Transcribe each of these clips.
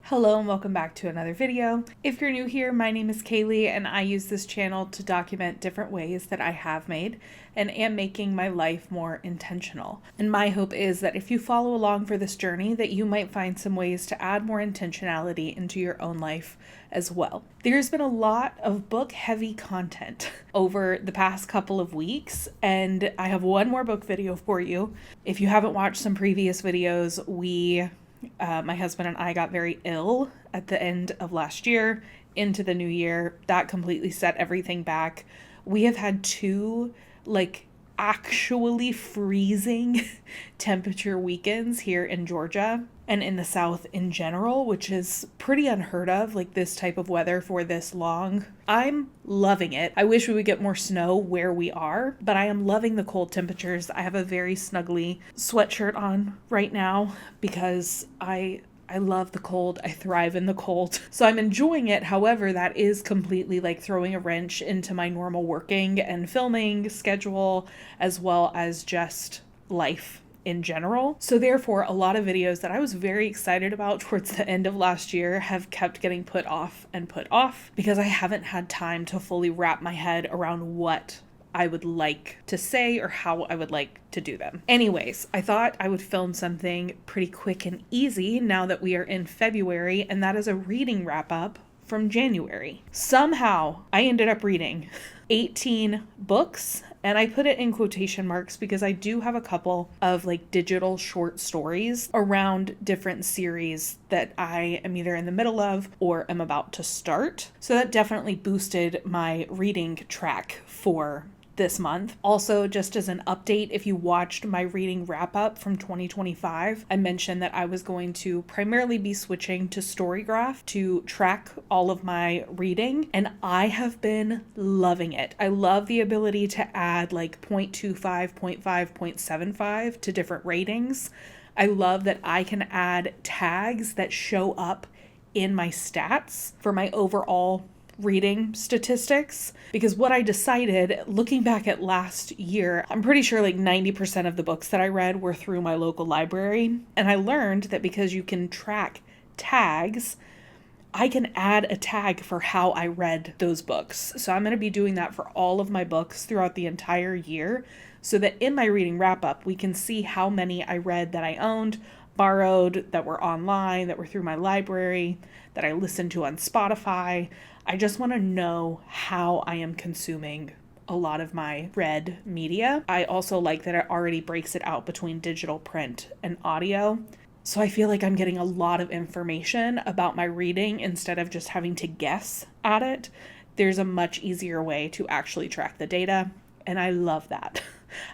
Hello and welcome back to another video. If you're new here, my name is Kaylee and I use this channel to document different ways that I have made and am making my life more intentional. And my hope is that if you follow along for this journey, that you might find some ways to add more intentionality into your own life as well. There's been a lot of book-heavy content over the past couple of weeks, and I have one more book video for you. If you haven't watched some previous videos, my husband and I got very ill at the end of last year into the new year. That completely set everything back. We have had two actually freezing temperature weekends here in Georgia and in the South in general, which is pretty unheard of, this type of weather for this long. I'm loving it. I wish we would get more snow where we are, but I am loving the cold temperatures. I have a very snuggly sweatshirt on right now because I love the cold. I thrive in the cold. So I'm enjoying it. However, that is completely throwing a wrench into my normal working and filming schedule, as well as just life in general. So therefore, a lot of videos that I was very excited about towards the end of last year have kept getting put off because I haven't had time to fully wrap my head around what I would like to say or how I would like to do them. Anyways, I thought I would film something pretty quick and easy now that we are in February, and that is a reading wrap up from January. Somehow I ended up reading 18 books, and I put it in quotation marks because I do have a couple of digital short stories around different series that I am either in the middle of or am about to start. So that definitely boosted my reading track for this month. Also, just as an update, if you watched my reading wrap up from 2025, I mentioned that I was going to primarily be switching to StoryGraph to track all of my reading, and I have been loving it. I love the ability to add 0.25, 0.5, 0.75 to different ratings. I love that I can add tags that show up in my stats for my overall reading statistics, because what I decided looking back at last year, I'm pretty sure 90% of the books that I read were through my local library, and I learned that because you can track tags, I can add a tag for how I read those books. So I'm going to be doing that for all of my books throughout the entire year, so that in my reading wrap up we can see how many I read that I owned, borrowed, that were online, that were through my library, that I listened to on Spotify. I just want to know how I am consuming a lot of my read media. I also like that it already breaks it out between digital, print, and audio. So I feel like I'm getting a lot of information about my reading instead of just having to guess at it. There's a much easier way to actually track the data, and I love that.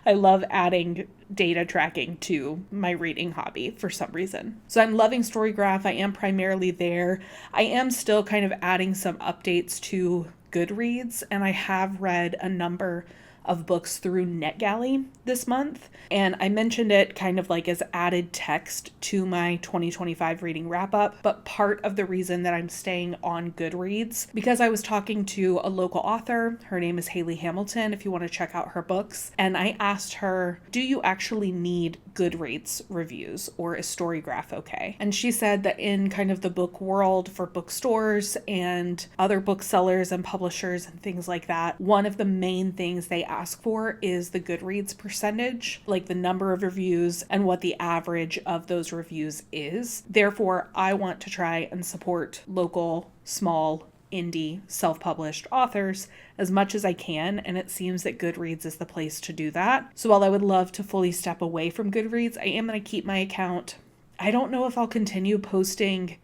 I love adding data tracking to my reading hobby for some reason. So I'm loving StoryGraph. I am primarily there. I am still kind of adding some updates to Goodreads, and I have read a number of books through NetGalley this month. And I mentioned it kind of as added text to my 2025 reading wrap up. But part of the reason that I'm staying on Goodreads, because I was talking to a local author, her name is Haley Hamilton, if you want to check out her books. And I asked her, do you actually need Goodreads reviews, or is StoryGraph okay? And she said that in kind of the book world for bookstores and other booksellers and publishers and things like that, one of the main things they ask for is the Goodreads percentage, the number of reviews and what the average of those reviews is. Therefore, I want to try and support local, small, indie, self-published authors as much as I can, and it seems that Goodreads is the place to do that. So while I would love to fully step away from Goodreads, I am going to keep my account. I don't know if I'll continue posting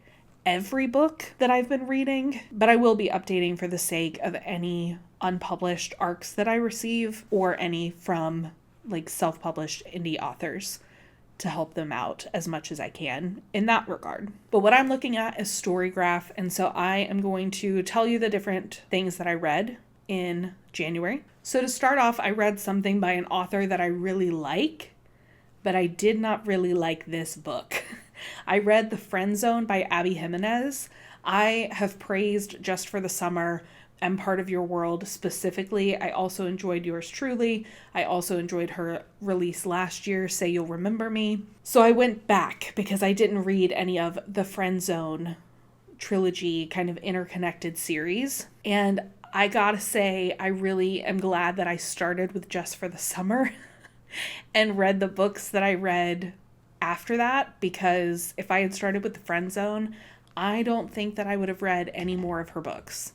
every book that I've been reading, but I will be updating for the sake of any unpublished arcs that I receive or any from self-published indie authors to help them out as much as I can in that regard. But what I'm looking at is StoryGraph, and so I am going to tell you the different things that I read in January. So to start off, I read something by an author that I really like, but I did not really like this book. I read The Friend Zone by Abby Jimenez. I have praised Just for the Summer and Part of Your World specifically. I also enjoyed Yours Truly. I also enjoyed her release last year, Say You'll Remember Me. So I went back because I didn't read any of The Friend Zone trilogy kind of interconnected series. And I gotta say, I really am glad that I started with Just for the Summer and read the books that I read after that, because if I had started with The Friend Zone, I don't think that I would have read any more of her books,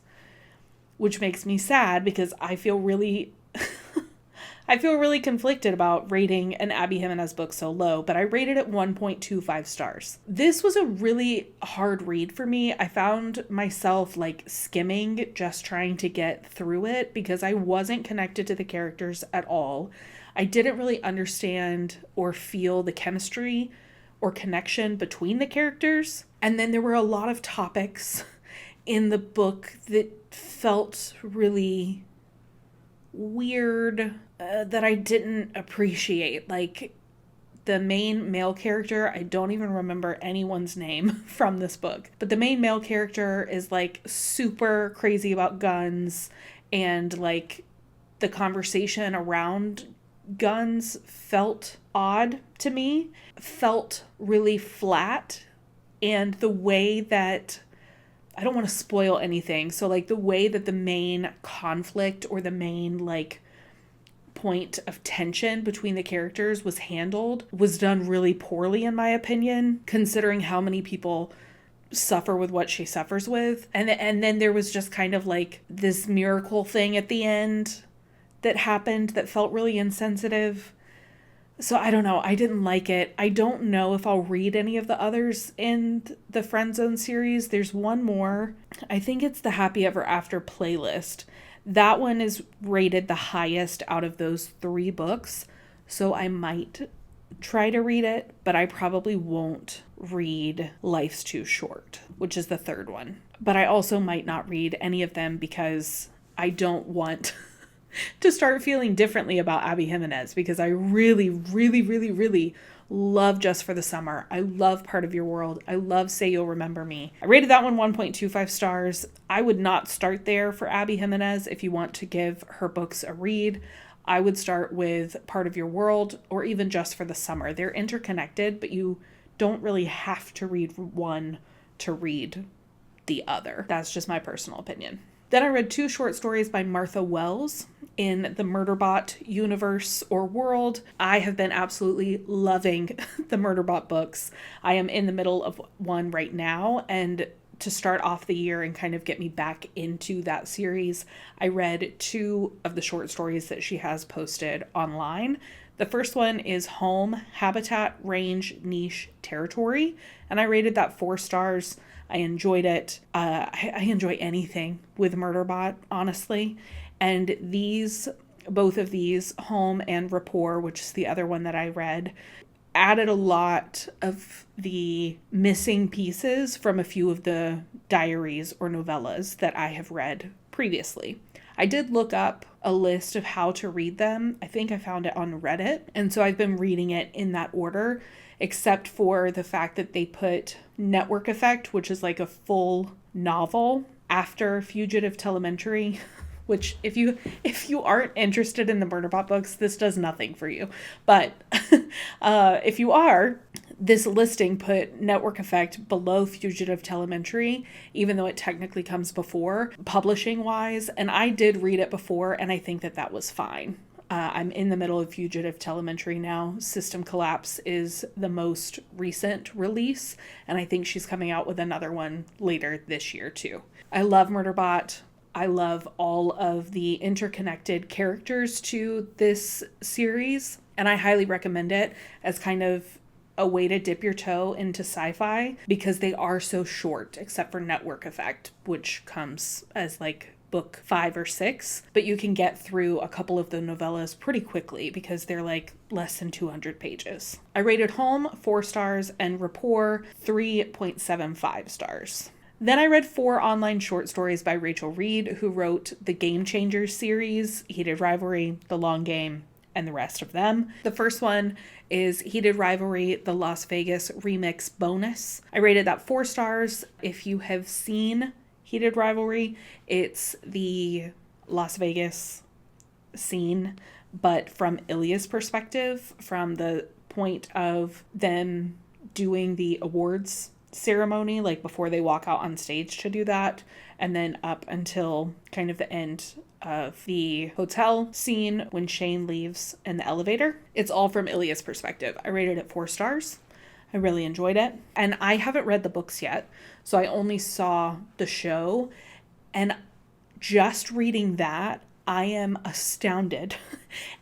which makes me sad because I feel really conflicted about rating an Abby Jimenez book so low, but I rated it 1.25 stars. This was a really hard read for me. I found myself like skimming, just trying to get through it because I wasn't connected to the characters at all. I didn't really understand or feel the chemistry or connection between the characters. And then there were a lot of topics in the book that felt really weird, that I didn't appreciate. Like the main male character, I don't even remember anyone's name from this book, but the main male character is like super crazy about guns, and like the conversation around guns felt odd to me, felt really flat. And the way that, I don't want to spoil anything, so like the way that the main conflict or the main like point of tension between the characters was handled was done really poorly, in my opinion, considering how many people suffer with what she suffers with. And then there was just kind of like this miracle thing at the end that happened that felt really insensitive. So I don't know. I didn't like it. I don't know if I'll read any of the others in the Friend Zone series. There's one more. I think it's the Happy Ever After playlist. That one is rated the highest out of those 3 books. So I might try to read it, but I probably won't read Life's Too Short, which is the 3rd one. But I also might not read any of them because I don't want to start feeling differently about Abby Jimenez, because I really, really, really, really love Just for the Summer. I love Part of Your World. I love Say You'll Remember Me. I rated that one 1.25 stars. I would not start there for Abby Jimenez. If you want to give her books a read, I would start with Part of Your World or even Just for the Summer. They're interconnected, but you don't really have to read one to read the other. That's just my personal opinion. Then I read 2 short stories by Martha Wells in the Murderbot universe or world. I have been absolutely loving the Murderbot books. I am in the middle of one right now, and to start off the year and kind of get me back into that series, I read 2 of the short stories that she has posted online. The first one is Home, Habitat, Range, Niche, Territory, and I rated that 4 stars. I enjoyed it. I enjoy anything with Murderbot, honestly. And both of these, Home and Rapport, which is the other one that I read, added a lot of the missing pieces from a few of the diaries or novellas that I have read previously. I did look up a list of how to read them. I think I found it on Reddit. And so I've been reading it in that order, except for the fact that they put Network Effect, which is like a full novel, after Fugitive Telemetry, which if you aren't interested in the Murderbot books, this does nothing for you. But if you are, this listing put Network Effect below Fugitive Telemetry, even though it technically comes before, publishing-wise. And I did read it before, and I think that was fine. I'm in the middle of Fugitive Telemetry now. System Collapse is the most recent release, and I think she's coming out with another one later this year too. I love Murderbot. I love all of the interconnected characters to this series, and I highly recommend it as kind of a way to dip your toe into sci-fi, because they are so short, except for Network Effect, which comes as like book 5 or 6, but you can get through a couple of the novellas pretty quickly because they're like less than 200 pages. I rated Home 4 stars and Rapport 3.75 stars. Then I read 4 online short stories by Rachel Reid, who wrote the Game Changers series, Heated Rivalry, The Long Game, and the rest of them. The first one is Heated Rivalry, the Las Vegas Remix Bonus. I rated that 4 stars. If you have seen Heated Rivalry, it's the Las Vegas scene, but from Ilya's perspective, from the point of them doing the awards ceremony, like before they walk out on stage to do that, and then up until kind of the end of the hotel scene when Shane leaves in the elevator. It's all from Ilya's perspective. I rated it 4 stars. I really enjoyed it. And I haven't read the books yet, so I only saw the show. And just reading that, I am astounded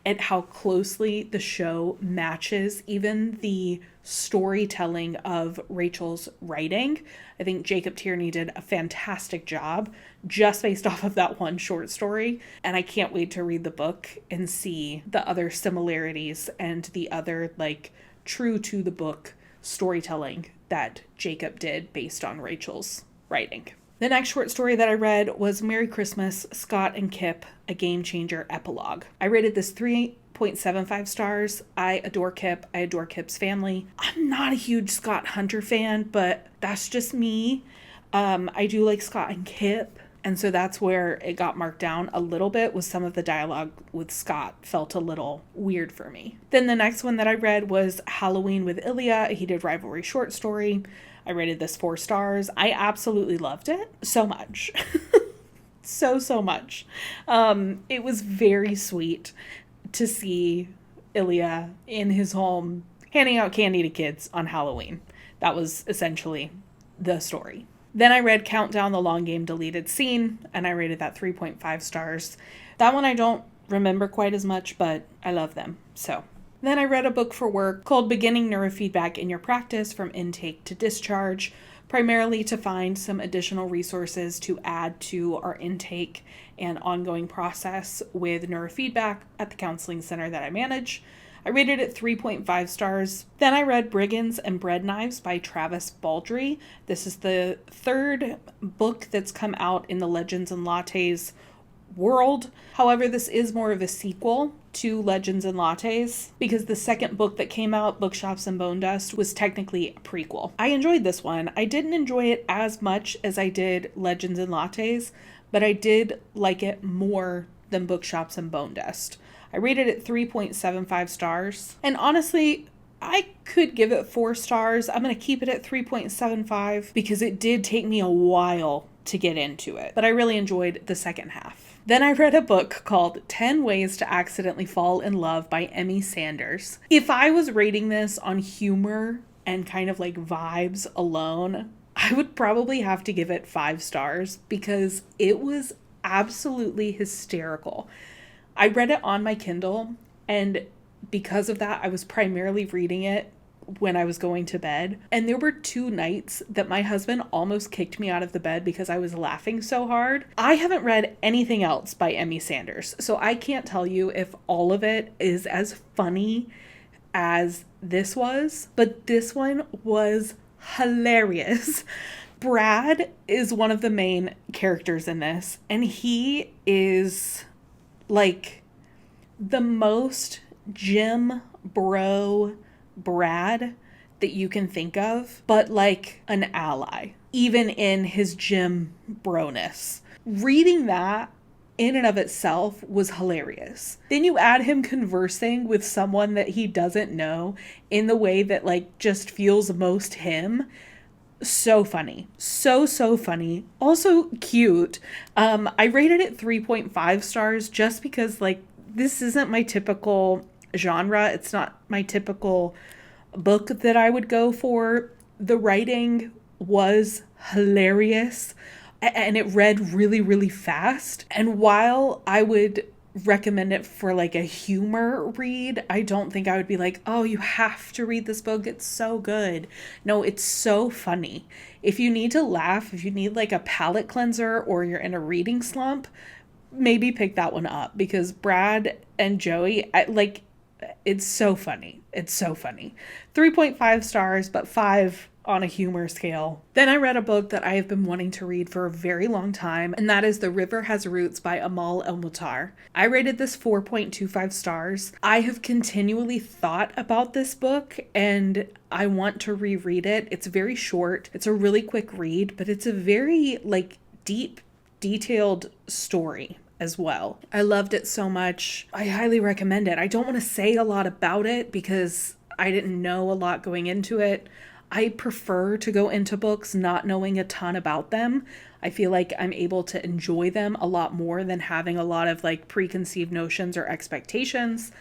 at how closely the show matches even the storytelling of Rachel's writing. I think Jacob Tierney did a fantastic job just based off of that one short story. And I can't wait to read the book and see the other similarities and the other, like, true to the book storytelling that Jacob did based on Rachel's writing. The next short story that I read was Merry Christmas, Scott and Kip, a Game Changer epilogue. I rated this 3.75 stars. I adore Kip. I adore Kip's family. I'm not a huge Scott Hunter fan, but that's just me. I do like Scott and Kip. And so that's where it got marked down a little bit, was some of the dialogue with Scott felt a little weird for me. Then the next one that I read was Halloween with Ilya, a heated rivalry short story. I rated this 4 stars. I absolutely loved it so much. so much. It was very sweet to see Ilya in his home handing out candy to kids on Halloween. That was essentially the story. Then I read Countdown, the Long Game Deleted Scene, and I rated that 3.5 stars. That one I don't remember quite as much, but I love them, so. Then I read a book for work called Beginning Neurofeedback in Your Practice from Intake to Discharge, primarily to find some additional resources to add to our intake and ongoing process with neurofeedback at the counseling center that I manage. I rated it 3.5 stars. Then I read Brigands and Breadknives by Travis Baldree. This is the 3rd book that's come out in the Legends and Lattes world. However, this is more of a sequel to Legends and Lattes because the 2nd book that came out, Bookshops and Bone Dust, was technically a prequel. I enjoyed this one. I didn't enjoy it as much as I did Legends and Lattes, but I did like it more than Bookshops and Bone Dust. I rated it 3.75 stars. And honestly, I could give it 4 stars. I'm going to keep it at 3.75 because it did take me a while to get into it, but I really enjoyed the second half. Then I read a book called 10 Ways to Accidentally Fall in Love by Emmy Sanders. If I was rating this on humor and kind of like vibes alone, I would probably have to give it 5 stars because it was absolutely hysterical. I read it on my Kindle, and because of that, I was primarily reading it when I was going to bed. And there were 2 nights that my husband almost kicked me out of the bed because I was laughing so hard. I haven't read anything else by Emmy Sanders, so I can't tell you if all of it is as funny as this was, but this one was hilarious. Brad is one of the main characters in this, and he is like the most gym bro Brad that you can think of, but like an ally, even in his gym broness. Reading that in and of itself was hilarious. Then you add him conversing with someone that he doesn't know in the way that like just feels most him. So funny. So funny. Also cute. I rated it 3.5 stars just because like this isn't my typical genre. It's not my typical book that I would go for. The writing was hilarious and it read really fast. And while I would recommend it for like a humor read, I don't think I would be like, oh, you have to read this book, it's so good. No, it's so funny. If you need to laugh, if you need like a palate cleanser or you're in a reading slump, maybe pick that one up because Brad and Joey, it's so funny. It's so funny. 3.5 stars, but 5 on a humor scale. Then I read a book that I have been wanting to read for a very long time, and that is The River Has Roots by Amal El-Mutar. I rated this 4.25 stars. I have continually thought about this book, and I want to reread it. It's very short. It's a really quick read, but it's a very, deep, detailed story as well. I loved it so much. I highly recommend it. I don't want to say a lot about it because I didn't know a lot going into it. I prefer to go into books not knowing a ton about them. I feel like I'm able to enjoy them a lot more than having a lot of like preconceived notions or expectations.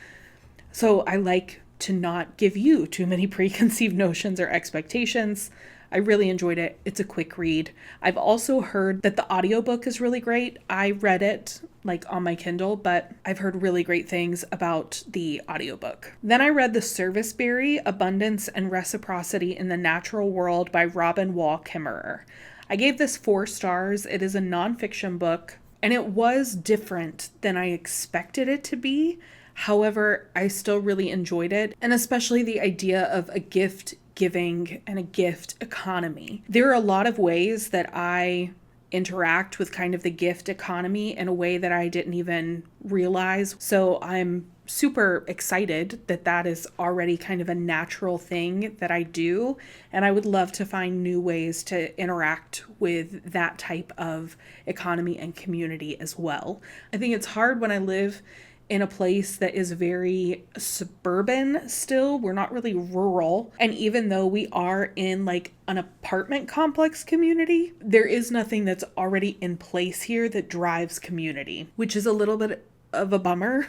So I like to not give you too many preconceived notions or expectations. I really enjoyed it. It's a quick read. I've also heard that the audiobook is really great. I read it like on my Kindle, but I've heard really great things about the audiobook. Then I read The Serviceberry, Abundance and Reciprocity in the Natural World by Robin Wall Kimmerer. I gave this 4 stars. It is a nonfiction book, and it was different than I expected it to be. However, I still really enjoyed it, and especially the idea of a gift giving and a gift economy. There are a lot of ways that I interact with kind of the gift economy in a way that I didn't even realize. So I'm super excited that that is already kind of a natural thing that I do. And I would love to find new ways to interact with that type of economy and community as well. I think it's hard when I live in a place that is very suburban still. We're not really rural. And even though we are in like an apartment complex community, there is nothing that's already in place here that drives community, which is a little bit of a bummer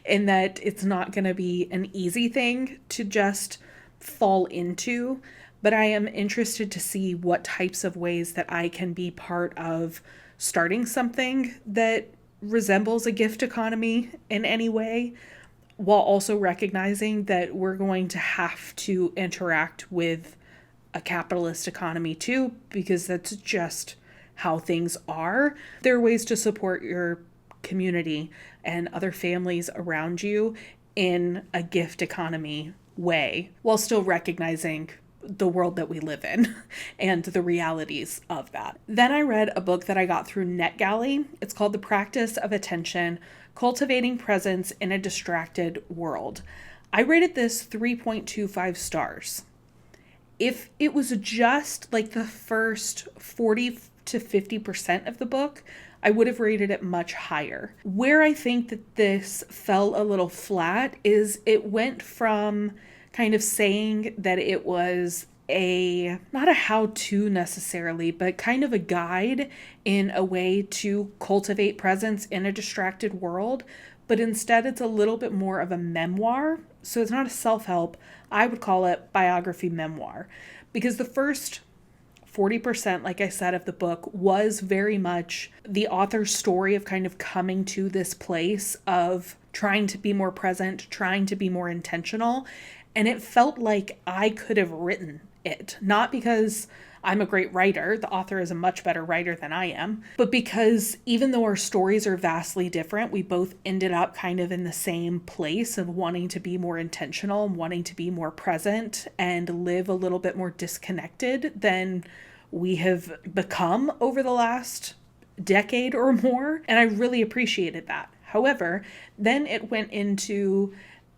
in that it's not going to be an easy thing to just fall into. But I am interested to see what types of ways that I can be part of starting something that resembles a gift economy in any way, while also recognizing that we're going to have to interact with a capitalist economy too, because that's just how things are. There are ways to support your community and other families around you in a gift economy way, while still recognizing the world that we live in and the realities of that. Then I read a book that I got through NetGalley. It's called The Practice of Attention: Cultivating Presence in a Distracted World. I rated this 3.25 stars. If it was just like the first 40 to 50% of the book, I would have rated it much higher. Where I think that this fell a little flat is it went from kind of saying that it was not a how-to necessarily, but kind of a guide in a way to cultivate presence in a distracted world. But instead, it's a little bit more of a memoir. So it's not a self-help. I would call it biography memoir, because the first 40%, like I said, of the book was very much the author's story of kind of coming to this place of trying to be more present, trying to be more intentional. And it felt like I could have written it, not because I'm a great writer. The author is a much better writer than I am, but because even though our stories are vastly different, we both ended up kind of in the same place of wanting to be more intentional and wanting to be more present and live a little bit more disconnected than we have become over the last decade or more. And I really appreciated that. However, then it went into,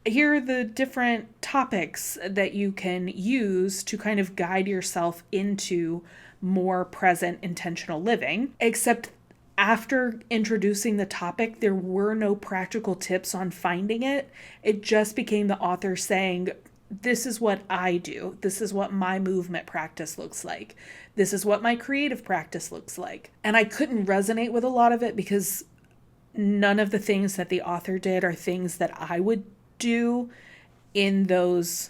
here are the different topics that you can use to kind of guide yourself into more present, intentional living. Except after introducing the topic, there were no practical tips on finding it. It just became the author saying, this is what I do. This is what my movement practice looks like. This is what my creative practice looks like. And I couldn't resonate with a lot of it because none of the things that the author did are things that I would do in those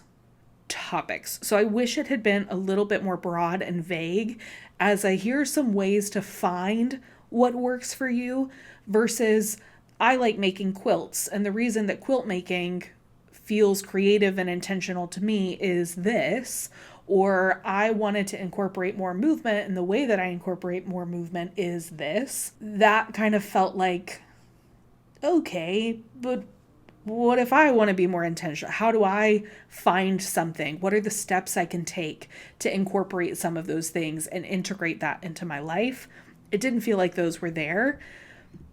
topics. So I wish it had been a little bit more broad and vague, as I hear some ways to find what works for you versus I like making quilts. And the reason that quilt making feels creative and intentional to me is this, or I wanted to incorporate more movement and the way that I incorporate more movement is this. That kind of felt like, okay, but what if I want to be more intentional? How do I find something? What are the steps I can take to incorporate some of those things and integrate that into my life? It didn't feel like those were there.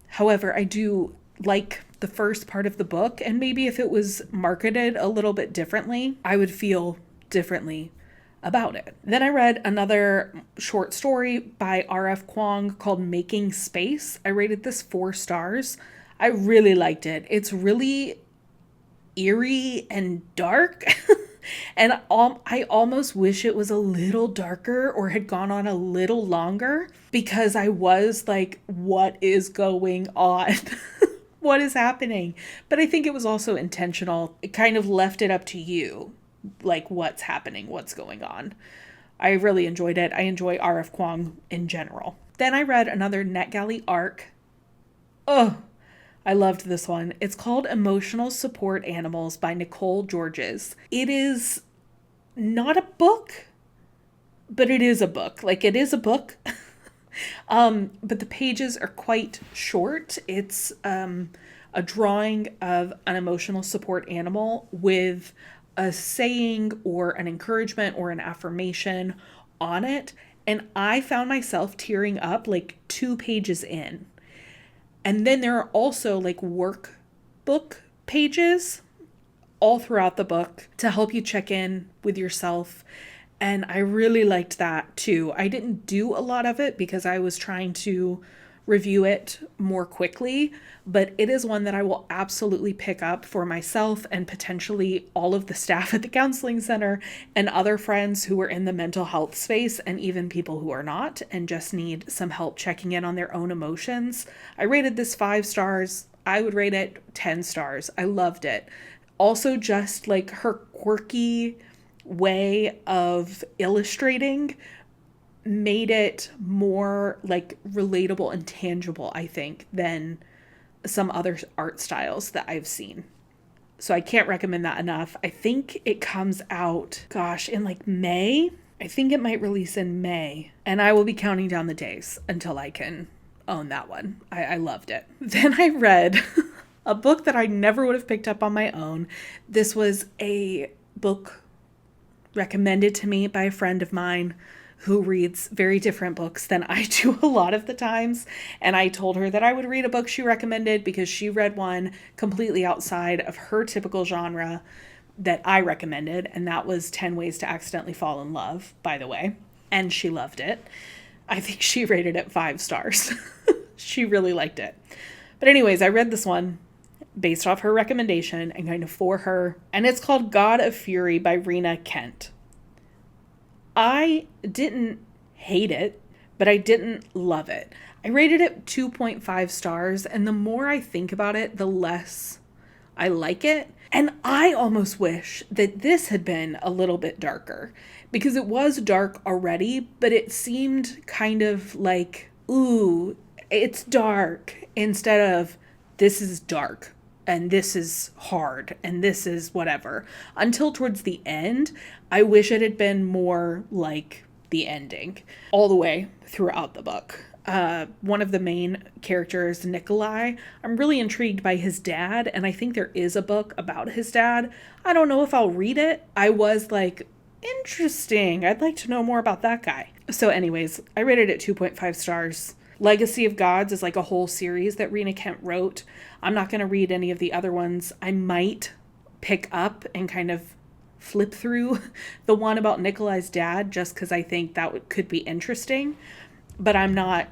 However, I do like the first part of the book, and maybe if it was marketed a little bit differently, I would feel differently about it. Then I read another short story by R.F. Kuang called Making Space. I rated this 4 stars. I really liked it. It's really eerie and dark. And I almost wish it was a little darker or had gone on a little longer, because I was like, what is going on? What is happening? But I think it was also intentional. It kind of left it up to you, like what's happening, what's going on. I really enjoyed it. I enjoy R.F. Kuang in general. Then I read another NetGalley arc. Oh, I loved this one. It's called Emotional Support Animals by Nicole Georges. It is not a book, but it is a book. Like, it is a book. But the pages are quite short. It's a drawing of an emotional support animal with a saying or an encouragement or an affirmation on it. And I found myself tearing up like 2 pages in. And then there are also like workbook pages all throughout the book to help you check in with yourself. And I really liked that too. I didn't do a lot of it because I was trying to review it more quickly, but it is one that I will absolutely pick up for myself and potentially all of the staff at the counseling center and other friends who are in the mental health space, and even people who are not and just need some help checking in on their own emotions. I rated this 5 stars. I would rate it 10 stars. I loved it. Also, just like her quirky way of illustrating made it more like relatable and tangible, I think, than some other art styles that I've seen. So I can't recommend that enough. I think it comes out, in like May. I think it might release in May, and I will be counting down the days until I can own that one. I loved it. Then I read a book that I never would have picked up on my own. This was a book recommended to me by a friend of mine who reads very different books than I do a lot of the times. And I told her that I would read a book she recommended because she read one completely outside of her typical genre that I recommended. And that was 10 Ways to Accidentally Fall in Love, by the way. And she loved it. I think she rated it 5 stars. She really liked it. But anyways, I read this one based off her recommendation and kind of for her. And it's called God of Fury by Rena Kent. I didn't hate it, but I didn't love it. I rated it 2.5 stars, and the more I think about it, the less I like it. And I almost wish that this had been a little bit darker, because it was dark already, but it seemed kind of like, ooh, it's dark, instead of this is dark and this is hard and this is whatever. Until towards the end, I wish it had been more like the ending all the way throughout the book. One of the main characters, Nikolai, I'm really intrigued by his dad, and I think there is a book about his dad. I don't know if I'll read it. I was like, interesting. I'd like to know more about that guy. So anyways, I rated it 2.5 stars. Legacy of Gods is like a whole series that Rena Kent wrote. I'm not going to read any of the other ones. I might pick up and kind of flip through the one about Nikolai's dad just because I think that could be interesting. But I'm not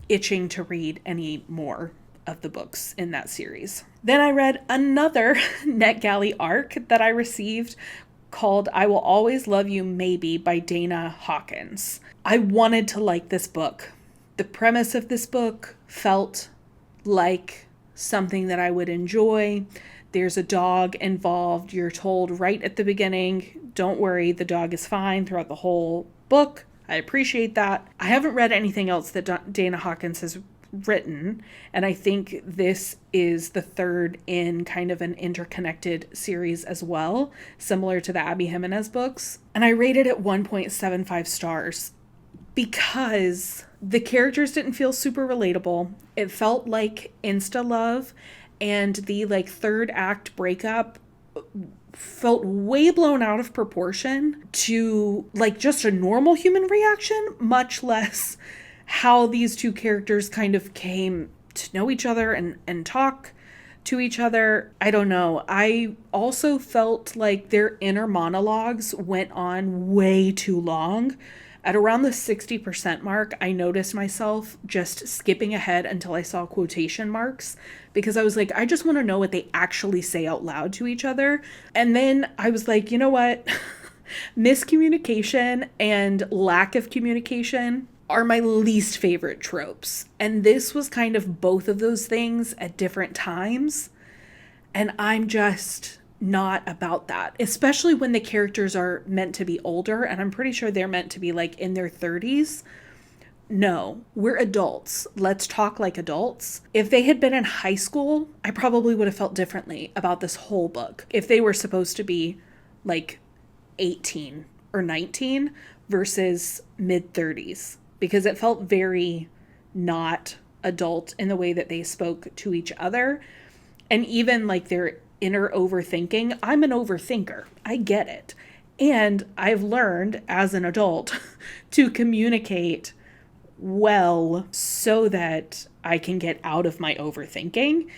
itching to read any more of the books in that series. Then I read another NetGalley arc that I received called I Will Always Love You Maybe by Dana Hawkins. I wanted to like this book. The premise of this book felt like something that I would enjoy. There's a dog involved. You're told right at the beginning, don't worry, the dog is fine throughout the whole book. I appreciate that. I haven't read anything else that Dana Hawkins has written, and I think this is the third in kind of an interconnected series as well, similar to the Abby Jimenez books. And I rated it 1.75 stars because the characters didn't feel super relatable. It felt like insta love, and the like third act breakup felt way blown out of proportion to like just a normal human reaction, much less how these two characters kind of came to know each other and talk to each other. I don't know. I also felt like their inner monologues went on way too long At around the 60% mark, I noticed myself just skipping ahead until I saw quotation marks because I was like, I just want to know what they actually say out loud to each other. And then I was like, you know what? Miscommunication and lack of communication are my least favorite tropes. And this was kind of both of those things at different times. And I'm just not about that, especially when the characters are meant to be older. And I'm pretty sure they're meant to be like in their 30s. No, we're adults. Let's talk like adults. If they had been in high school, I probably would have felt differently about this whole book. If they were supposed to be like 18 or 19 versus mid 30s, because it felt very not adult in the way that they spoke to each other. And even like their inner overthinking. I'm an overthinker. I get it. And I've learned as an adult to communicate well so that I can get out of my overthinking.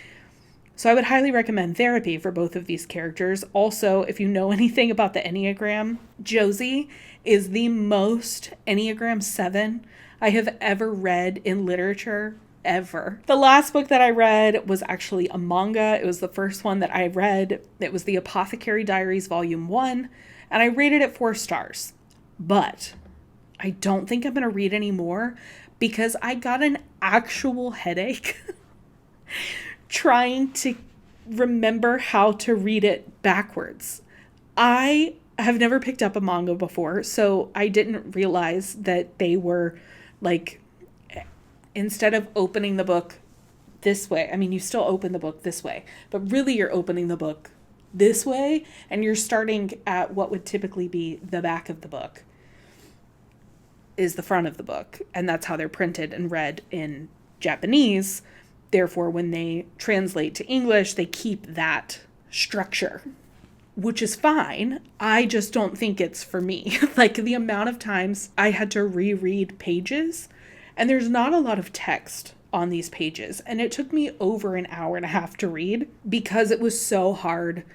So I would highly recommend therapy for both of these characters. Also, if you know anything about the Enneagram, Josie is the most Enneagram 7 I have ever read in literature. Ever. The last book that I read was actually a manga. It was the first one that I read. It was the Apothecary Diaries Volume 1, and I rated it 4 stars. But I don't think I'm going to read any more because I got an actual headache trying to remember how to read it backwards. I have never picked up a manga before, so I didn't realize that they were like, instead of opening the book this way, I mean, you still open the book this way, but really you're opening the book this way, and you're starting at what would typically be the back of the book is the front of the book. And that's how they're printed and read in Japanese. Therefore, when they translate to English, they keep that structure, which is fine. I just don't think it's for me. Like the amount of times I had to reread pages, and there's not a lot of text on these pages. And it took me over an hour and a half to read because it was so hard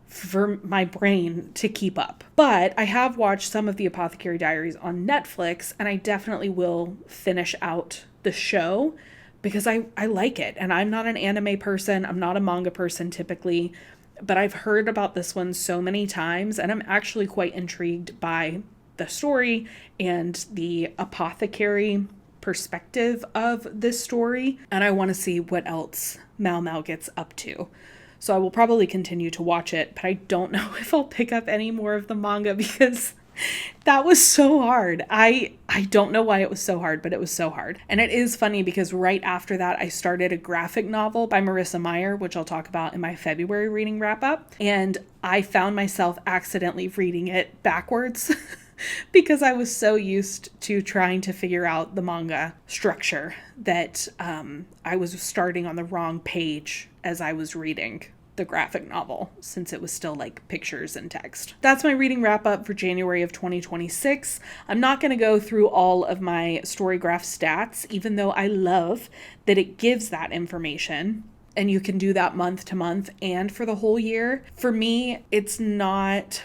for my brain to keep up. But I have watched some of the Apothecary Diaries on Netflix, and I definitely will finish out the show because I like it. And I'm not an anime person. I'm not a manga person typically, but I've heard about this one so many times, and I'm actually quite intrigued by the story and the apothecary perspective of this story, and I want to see what else Mao gets up to. So I will probably continue to watch it, but I don't know if I'll pick up any more of the manga because that was so hard. I don't know why it was so hard, but it was so hard. And it is funny because right after that, I started a graphic novel by Marissa Meyer, which I'll talk about in my February reading wrap up. And I found myself accidentally reading it backwards because I was so used to trying to figure out the manga structure that I was starting on the wrong page as I was reading the graphic novel, since it was still like pictures and text. That's my reading wrap up for January of 2026. I'm not going to go through all of my StoryGraph stats, even though I love that it gives that information. And you can do that month to month and for the whole year. For me, it's not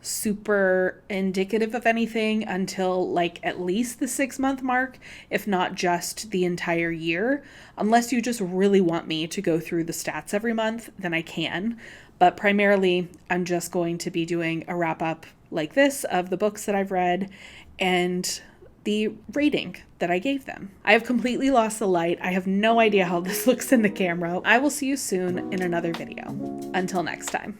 super indicative of anything until like at least the 6-month mark, if not just the entire year. Unless you just really want me to go through the stats every month, then I can. But primarily, I'm just going to be doing a wrap up like this of the books that I've read and the rating that I gave them. I have completely lost the light. I have no idea how this looks in the camera. I will see you soon in another video. Until next time.